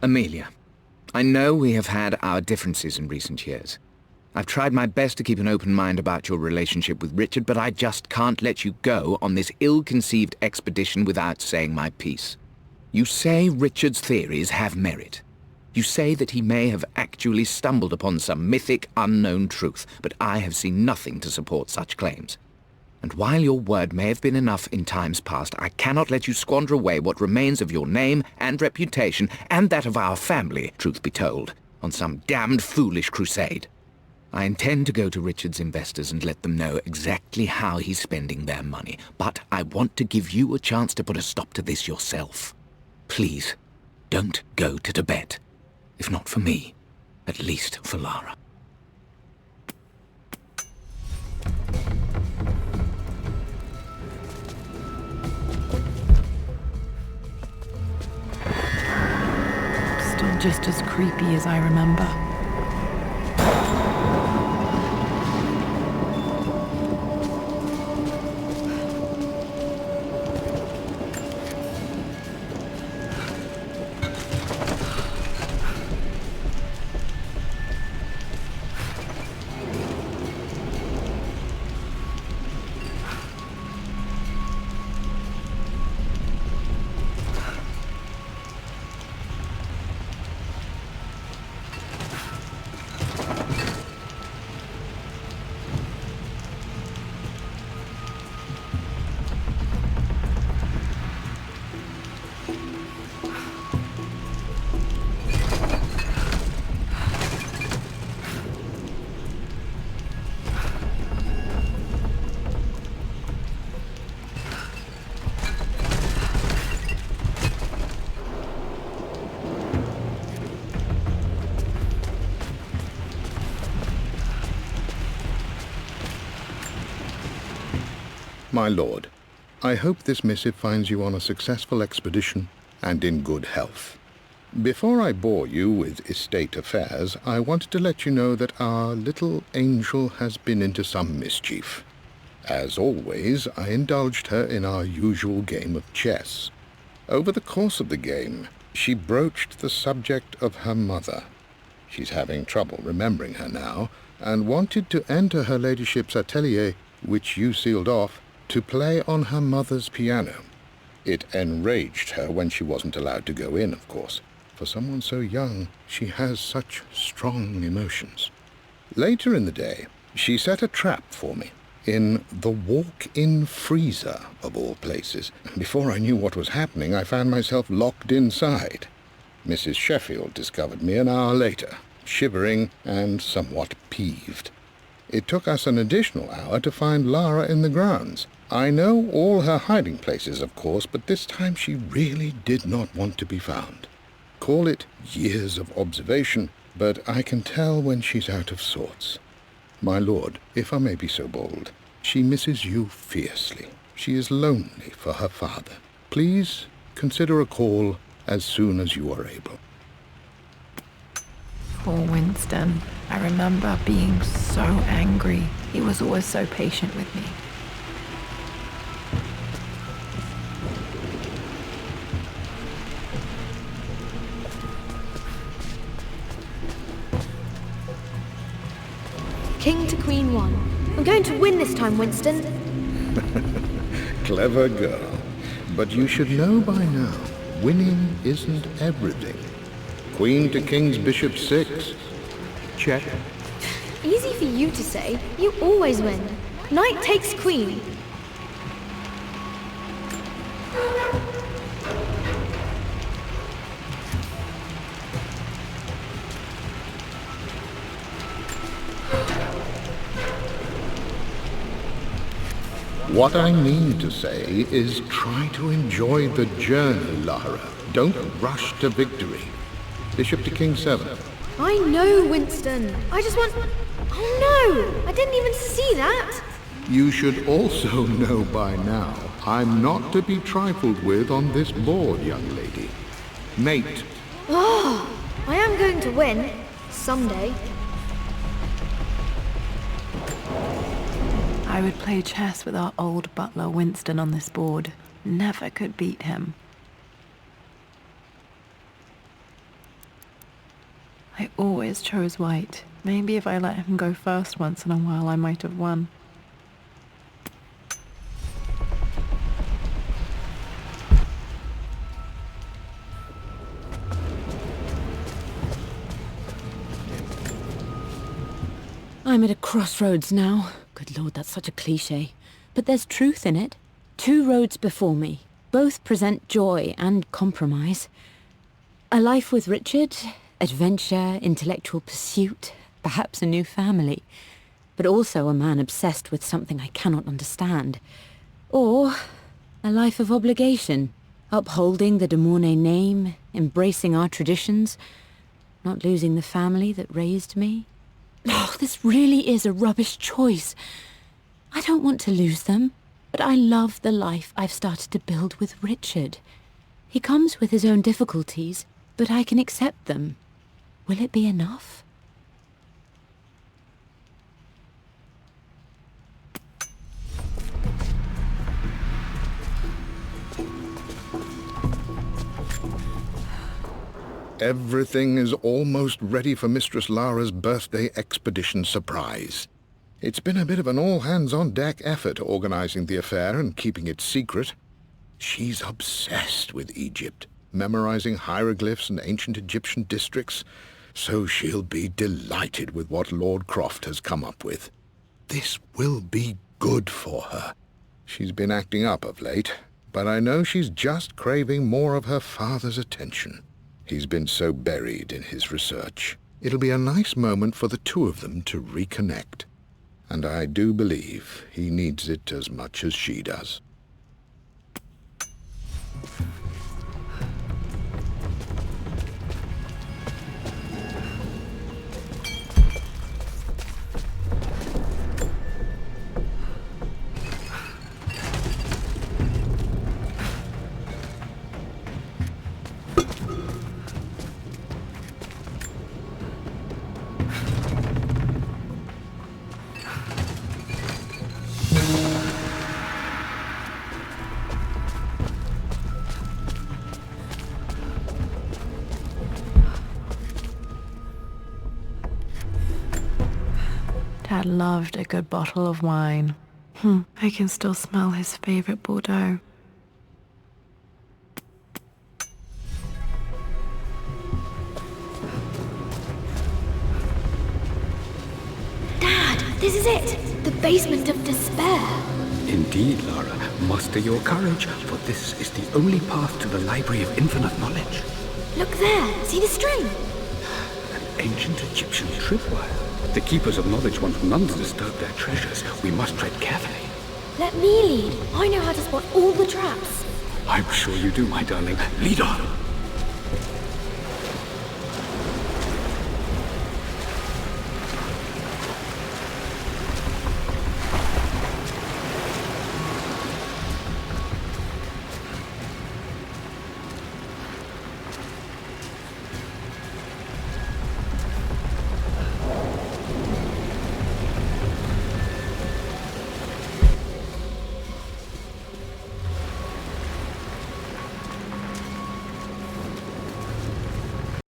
Amelia, I know we have had our differences in recent years. I've tried my best to keep an open mind about your relationship with Richard, but I just can't let you go on this ill-conceived expedition without saying my piece. You say Richard's theories have merit. You say that he may have actually stumbled upon some mythic, unknown truth, but I have seen nothing to support such claims. And while your word may have been enough in times past, I cannot let you squander away what remains of your name and reputation, and that of our family, truth be told, on some damned foolish crusade. I intend to go to Richard's investors and let them know exactly how he's spending their money, but I want to give you a chance to put a stop to this yourself. Please, don't go to Tibet. If not for me, at least for Lara. Still just as creepy as I remember. My lord, I hope this missive finds you on a successful expedition and in good health. Before I bore you with estate affairs, I wanted to let you know that our little angel has been into some mischief. As always, I indulged her in our usual game of chess. Over the course of the game, she broached the subject of her mother. She's having trouble remembering her now, and wanted to enter her ladyship's atelier, which you sealed off, to play on her mother's piano. It enraged her when she wasn't allowed to go in, of course. For someone so young, she has such strong emotions. Later in the day, she set a trap for me, in the walk-in freezer, of all places. Before I knew what was happening, I found myself locked inside. Mrs. Sheffield discovered me an hour later, shivering and somewhat peeved. It took us an additional hour to find Lara in the grounds. I know all her hiding places, of course, but this time she really did not want to be found. Call it years of observation, but I can tell when she's out of sorts. My lord, if I may be so bold, she misses you fiercely. She is lonely for her father. Please consider a call as soon as you are able. Poor Winston. I remember being so angry. He was always so patient with me. King to Queen 1. I'm going to win this time, Winston. Clever girl. But you should know by now, winning isn't everything. Queen to King's Bishop 6. Check. Easy for you to say. You always win. Knight takes queen. What I mean to say is try to enjoy the journey, Lara. Don't rush to victory. Bishop to King 7. I know, Winston. I just want... Oh no! I didn't even see that! You should also know by now, I'm not to be trifled with on this board, young lady. Mate. Oh, I am going to win. Someday. I would play chess with our old butler Winston on this board. Never could beat him. I always chose white. Maybe if I let him go first once in a while, I might have won. I'm at a crossroads now. Good Lord, that's such a cliché. But there's truth in it. 2 roads before me. Both present joy and compromise. A life with Richard, adventure, intellectual pursuit, perhaps a new family. But also a man obsessed with something I cannot understand. Or a life of obligation, upholding the de Mornay name, embracing our traditions, not losing the family that raised me. Oh, this really is a rubbish choice. I don't want to lose them, but I love the life I've started to build with Richard. He comes with his own difficulties, but I can accept them. Will it be enough? Everything is almost ready for Mistress Lara's birthday expedition surprise. It's been a bit of an all-hands-on-deck effort organizing the affair and keeping it secret. She's obsessed with Egypt, memorizing hieroglyphs and ancient Egyptian districts, so she'll be delighted with what Lord Croft has come up with. This will be good for her. She's been acting up of late, but I know she's just craving more of her father's attention. He's been so buried in his research. It'll be a nice moment for the 2 of them to reconnect. And I do believe he needs it as much as she does. Dad loved a good bottle of wine. I can still smell his favorite Bordeaux. Dad, this is it! The basement of despair! Indeed, Lara. Muster your courage, for this is the only path to the Library of Infinite Knowledge. Look there! See the string? An ancient Egyptian tripwire. The Keepers of Knowledge want none to disturb their treasures. We must tread carefully. Let me lead. I know how to spot all the traps. I'm sure you do, my darling. Lead on.